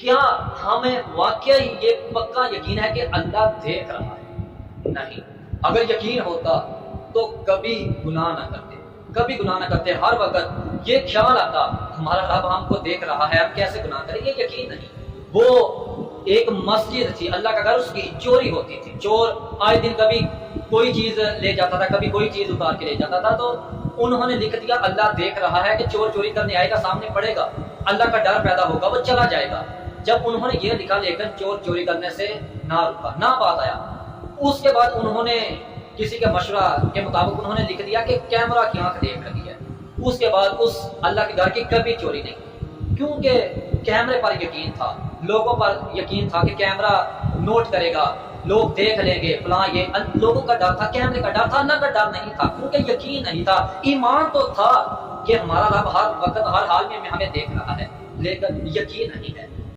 کیا ہمیں واقعی یہ پکا یقین ہے کہ اللہ دیکھ رہا ہے؟ نہیں۔ اگر یقین ہوتا تو کبھی گناہ نہ کرتے، کبھی گناہ نہ کرتے۔ ہر وقت یہ خیال آتا ہمارا رب ہم کو دیکھ رہا ہے، ہم کیسے گناہ کریں؟ یہ یقین نہیں۔ وہ ایک مسجد تھی، اللہ کا گھر، اس کی چوری ہوتی تھی، چور آئے دن کبھی کوئی چیز لے جاتا تھا، کبھی کوئی چیز اتار کے لے جاتا تھا۔ تو انہوں نے لکھ دیا اللہ دیکھ رہا ہے کہ چور چوری کرنے آئے گا، سامنے پڑے گا، اللہ کا ڈر پیدا ہوگا، وہ چلا جائے گا۔ جب انہوں نے یہ لکھا، لیکن چور چوری کرنے سے نہ رکا، نہ باز آیا۔ اس کے بعد انہوں نے کسی کے مشورہ کے مطابق انہوں نے لکھ دیا کہ کیمرہ کی آنکھ دیکھ رہی ہے۔ اس کے بعد اس اللہ کے گھر کی کبھی چوری نہیں، کیونکہ کیمرے پر یقین تھا، لوگوں پر یقین تھا کہ کیمرہ نوٹ کرے گا، لوگ دیکھ لیں گے فلاں۔ یہ لوگوں کا ڈر تھا، کیمرے کا ڈر تھا، اللہ کا ڈر نہیں تھا، کیونکہ یقین نہیں تھا۔ ایمان تو تھا کہ ہمارا رب ہر وقت ہر حال میں ہمیں دیکھ رہا ہے، لیکن یقین نہیں ہے۔